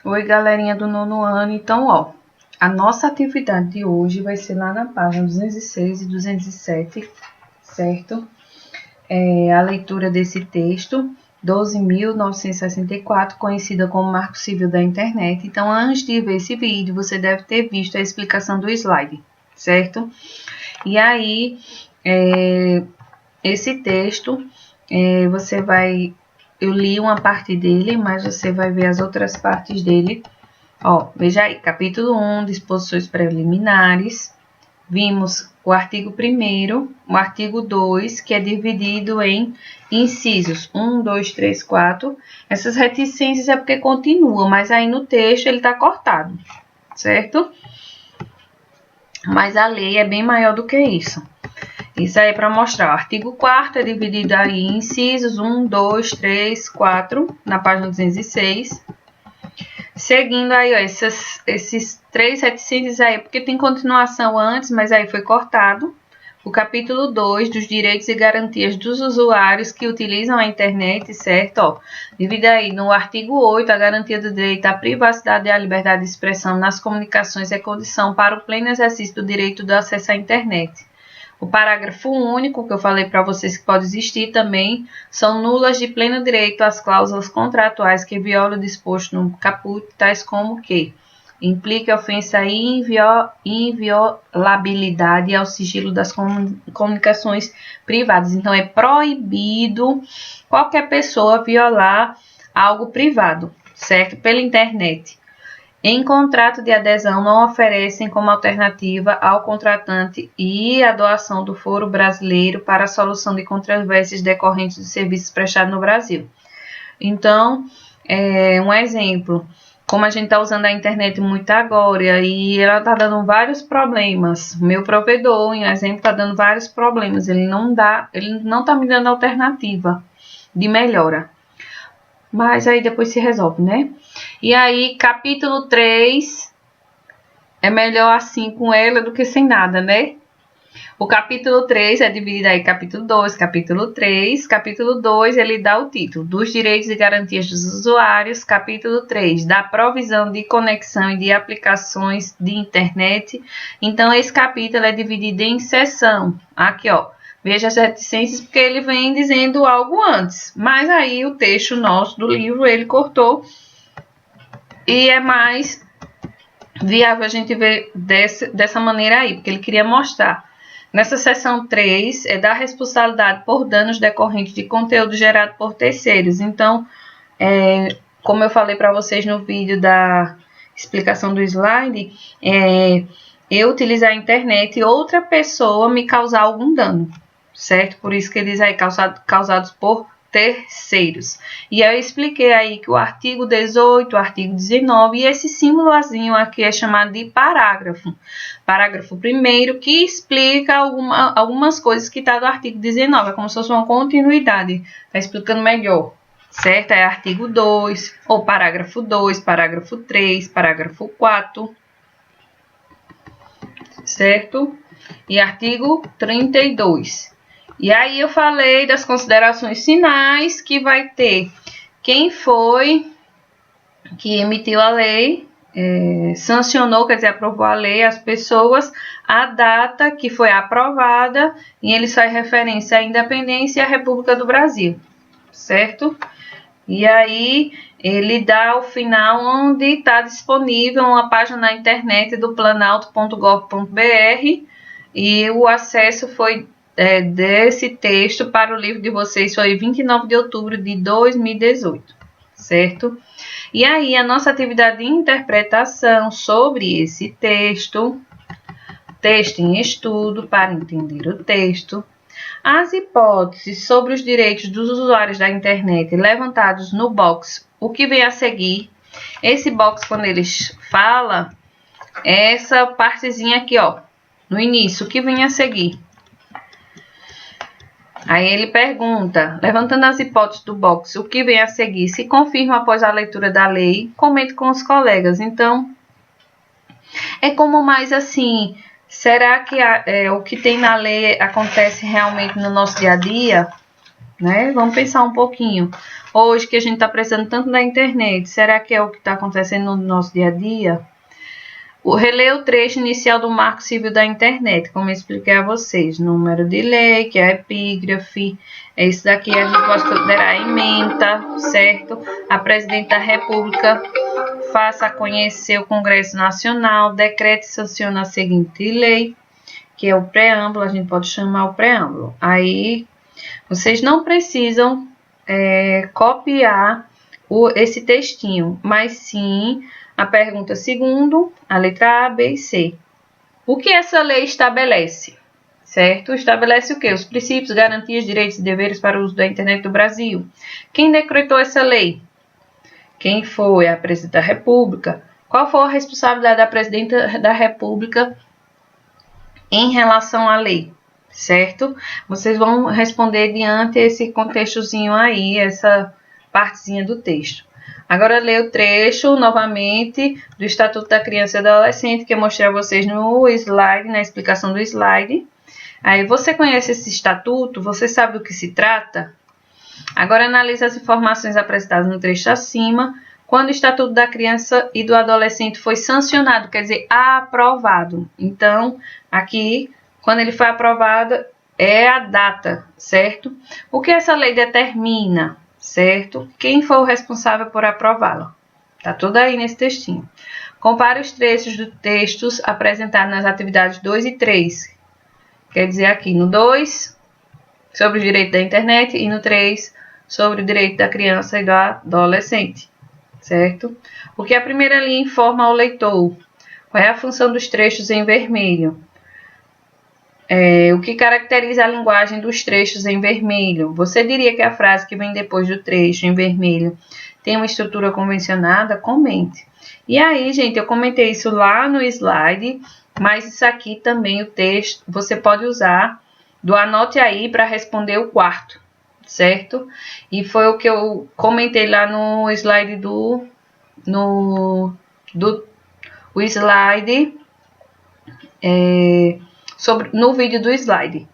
Oi, galerinha do nono ano. Então, ó, a nossa atividade de hoje vai ser lá na página 206 e 207, certo? A leitura desse texto, 12.964, conhecida como Marco Civil da Internet. Então, antes de ver esse vídeo, você deve ter visto a explicação do slide, certo? E aí, esse texto, você vai... Eu li uma parte dele, mas você vai ver as outras partes dele. Ó, veja aí, capítulo 1, disposições preliminares. Vimos o artigo 1º, o artigo 2, que é dividido em incisos 1, 2, 3, 4. Essas reticências é porque continuam, mas aí no texto ele está cortado, certo? Mas a lei é bem maior do que isso. Isso aí é para mostrar. O artigo 4º é dividido aí em incisos 1, 2, 3, 4, na página 206. Seguindo aí, ó, esses 3 reticências aí, porque tem continuação antes, mas aí foi cortado. O capítulo 2, dos direitos e garantias dos usuários que utilizam a internet, certo? Ó, divide aí no artigo 8, a garantia do direito à privacidade e à liberdade de expressão nas comunicações é condição para o pleno exercício do direito do acesso à internet. O parágrafo único, que eu falei para vocês que pode existir também, são nulas de pleno direito as cláusulas contratuais que violam o disposto no caput, tais como que implica ofensa à inviolabilidade ao sigilo das comunicações privadas. Então, é proibido qualquer pessoa violar algo privado, certo? Pela internet. Em contrato de adesão, não oferecem como alternativa ao contratante e a doação do foro brasileiro para a solução de controvérsias decorrentes de serviços prestados no Brasil. Então, um exemplo, como a gente está usando a internet muito agora e ela está dando vários problemas, meu provedor, em exemplo, está dando vários problemas, ele não está me dando alternativa de melhora. Mas aí depois se resolve, né? E aí, capítulo 3, é melhor assim com ela do que sem nada, né? O capítulo 3 é dividido aí capítulo 2, capítulo 3. Capítulo 2, ele dá o título dos direitos e garantias dos usuários. Capítulo 3, da provisão de conexão e de aplicações de internet. Então, esse capítulo é dividido em seção. Aqui, ó. Veja as reticências, porque ele vem dizendo algo antes. Mas aí o texto nosso do livro, ele cortou. E é mais viável a gente ver dessa maneira aí, porque ele queria mostrar. Nessa seção 3, é da responsabilidade por danos decorrentes de conteúdo gerado por terceiros. Então, como eu falei para vocês no vídeo da explicação do slide, eu utilizar a internet e outra pessoa me causar algum dano, certo? Por isso que ele diz aí causados por terceiros. E eu expliquei aí que o artigo 18, o artigo 19 e esse símbolozinho aqui é chamado de parágrafo. Parágrafo 1º que explica algumas coisas que está do artigo 19, é como se fosse uma continuidade, está explicando melhor, certo? É artigo 2, ou parágrafo 2, parágrafo 3, parágrafo 4, certo? E artigo 32. E aí eu falei das considerações finais, que vai ter quem foi que emitiu a lei, sancionou, quer dizer, aprovou a lei, as pessoas, a data que foi aprovada, e ele faz referência à independência e à República do Brasil, certo? E aí ele dá o final onde está disponível uma página na internet do planalto.gov.br e o acesso foi desse texto para o livro de vocês foi 29 de outubro de 2018, certo? E aí, a nossa atividade de interpretação sobre esse texto em estudo para entender o texto, as hipóteses sobre os direitos dos usuários da internet levantados no box, o que vem a seguir. Esse box, quando eles falam, é essa partezinha aqui, ó, no início, o que vem a seguir. Aí ele pergunta, levantando as hipóteses do box, o que vem a seguir? Se confirma após a leitura da lei, comente com os colegas. Então, é como mais assim, será que o que tem na lei acontece realmente no nosso dia a dia? né? Vamos pensar um pouquinho. Hoje que a gente está precisando tanto da internet, será que é o que está acontecendo no nosso dia a dia? Releia o trecho inicial do Marco Civil da Internet, como eu expliquei a vocês. Número de lei, que é a epígrafe. Esse daqui a gente pode considerar a ementa, certo? A Presidente da República faça conhecer o Congresso Nacional, decrete e sanciona a seguinte lei, que é o preâmbulo, a gente pode chamar o preâmbulo. Aí, vocês não precisam copiar esse textinho, mas sim a pergunta segundo, a letra A, B e C. O que essa lei estabelece? Certo? Estabelece o quê? Os princípios, garantias, direitos e deveres para o uso da internet do Brasil. Quem decretou essa lei? Quem foi a Presidente da República? Qual foi a responsabilidade da Presidenta da República em relação à lei? Certo? Vocês vão responder diante esse contextozinho aí, essa partezinha do texto. Agora lê o trecho novamente do Estatuto da Criança e do Adolescente, que eu mostrei a vocês no slide, na explicação do slide. Aí você conhece esse estatuto? Você sabe do que se trata? Agora analise as informações apresentadas no trecho acima. Quando o Estatuto da Criança e do Adolescente foi sancionado, quer dizer, aprovado. Então, aqui, quando ele foi aprovado, é a data, certo? O que essa lei determina? Certo? Quem foi o responsável por aprová-la? Tá tudo aí nesse textinho. Compare os trechos dos textos apresentados nas atividades 2 e 3. Quer dizer, aqui no 2, sobre o direito da internet, e no 3, sobre o direito da criança e do adolescente. Certo? O que a primeira linha informa ao leitor? Qual é a função dos trechos em vermelho? O que caracteriza a linguagem dos trechos em vermelho? Você diria que a frase que vem depois do trecho em vermelho tem uma estrutura convencionada? Comente. E aí, gente, eu comentei isso lá no slide, mas isso aqui também, o texto, você pode usar do anote aí para responder o quarto, certo? E foi o que eu comentei lá no slide o slide no vídeo do slide.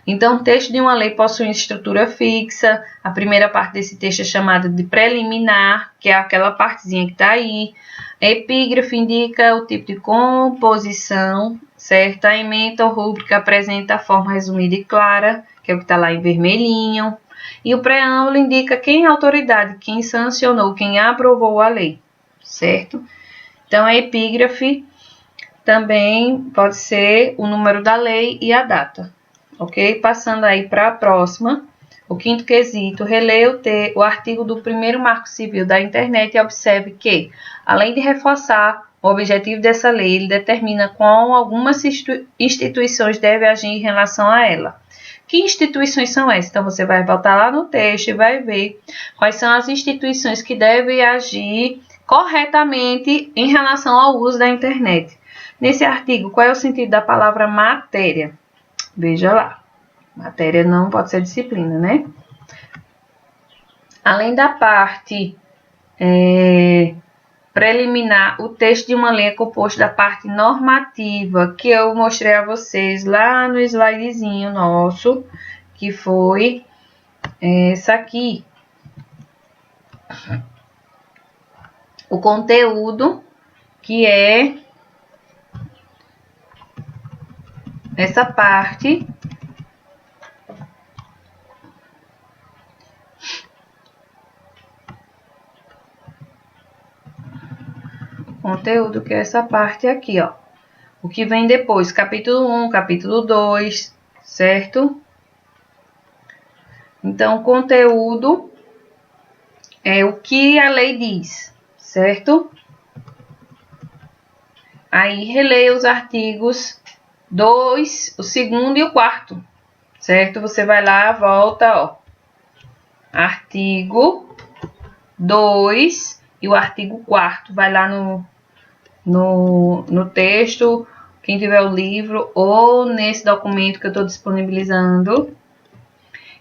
Então, o texto de uma lei possui uma estrutura fixa. A primeira parte desse texto é chamada de preliminar, que é aquela partezinha que está aí. A epígrafe indica o tipo de composição, certo? A ementa ou rúbrica apresenta a forma resumida e clara, que é o que está lá em vermelhinho. E o preâmbulo indica quem é a autoridade, quem sancionou, quem aprovou a lei, certo? Então, a epígrafe também pode ser o número da lei e a data, ok? Passando aí para a próxima, o quinto quesito, releia o artigo do primeiro Marco Civil da Internet e observe que, além de reforçar o objetivo dessa lei, ele determina como algumas instituições devem agir em relação a ela. Que instituições são essas? Então, você vai voltar lá no texto e vai ver quais são as instituições que devem agir corretamente em relação ao uso da internet. Nesse artigo, qual é o sentido da palavra matéria? Veja lá. Matéria não pode ser disciplina, né? Além da parte preliminar, o texto de uma lei é composto da parte normativa, que eu mostrei a vocês lá no slidezinho nosso, que foi essa aqui. O conteúdo, que é essa parte conteúdo, que é essa parte aqui, ó. O que vem depois, capítulo 1, capítulo 2, certo? Então, conteúdo é o que a lei diz, certo? Aí, releia os artigos 2, o segundo e o quarto, certo? Você vai lá, volta, ó. Artigo 2 e o artigo 4º. Vai lá no texto, quem tiver o livro, ou nesse documento que eu estou disponibilizando.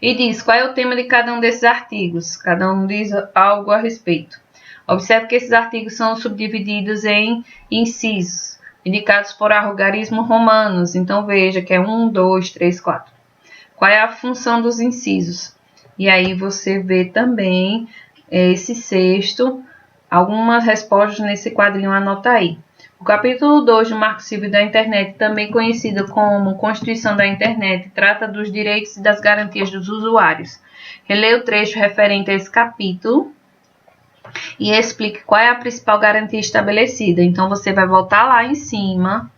E diz qual é o tema de cada um desses artigos. Cada um diz algo a respeito. Observe que esses artigos são subdivididos em incisos, indicados por algarismos romanos. Então, veja que é 1, 2, 3, 4. Qual é a função dos incisos? E aí você vê também esse sexto, algumas respostas nesse quadrinho, anota aí. O capítulo 2 do Marco Civil da Internet, também conhecido como Constituição da Internet, trata dos direitos e das garantias dos usuários. Releia o trecho referente a esse capítulo e explique qual é a principal garantia estabelecida. Então, você vai voltar lá em cima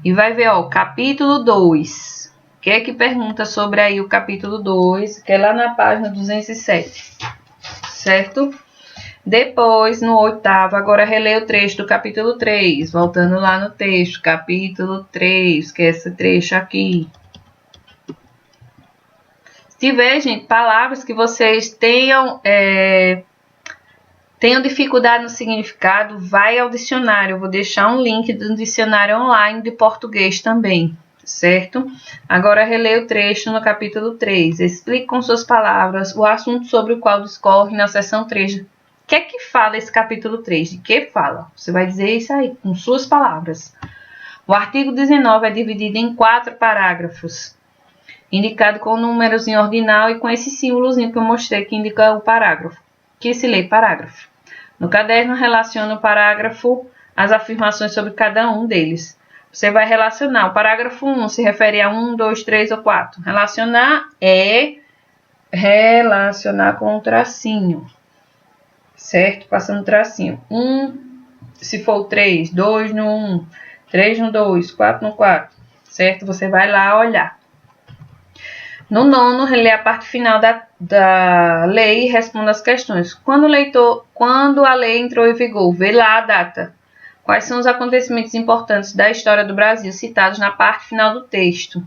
e vai ver, ó, capítulo 2. O que é que pergunta sobre aí o capítulo 2, que é lá na página 207, certo? Depois, no oitavo, agora releia o trecho do capítulo 3, voltando lá no texto, capítulo 3, que é esse trecho aqui. Se tiver, gente, palavras que vocês tenham dificuldade no significado, vai ao dicionário. Eu vou deixar um link do dicionário online de português também, certo? Agora releia o trecho no capítulo 3. Explique com suas palavras o assunto sobre o qual discorre na seção 3. O que é que fala esse capítulo 3? De que fala? Você vai dizer isso aí, com suas palavras. O artigo 19 é dividido em 4 parágrafos, indicado com números em ordinal e com esse símbolozinho que eu mostrei que indica o parágrafo, que se lê parágrafo. No caderno, relaciona o parágrafo às afirmações sobre cada um deles. Você vai relacionar. O parágrafo 1 se refere a 1, 2, 3 ou 4. Relacionar é relacionar com o tracinho, certo? Passando o tracinho. 1, se for o 3, 2 no 1, 3 no 2, 4 no 4, certo? Você vai lá olhar. No nono, relê a parte final da lei e responda as questões. Quando a lei entrou em vigor, vê lá a data. Quais são os acontecimentos importantes da história do Brasil citados na parte final do texto?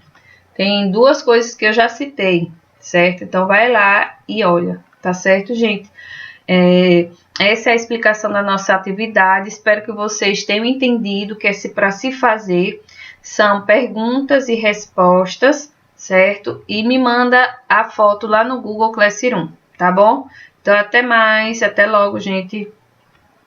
Tem 2 coisas que eu já citei, certo? Então, vai lá e olha, tá certo, gente? Essa é a explicação da nossa atividade. Espero que vocês tenham entendido que para se fazer são perguntas e respostas, certo? E me manda a foto lá no Google Classroom, tá bom? Então, até mais, até logo, gente.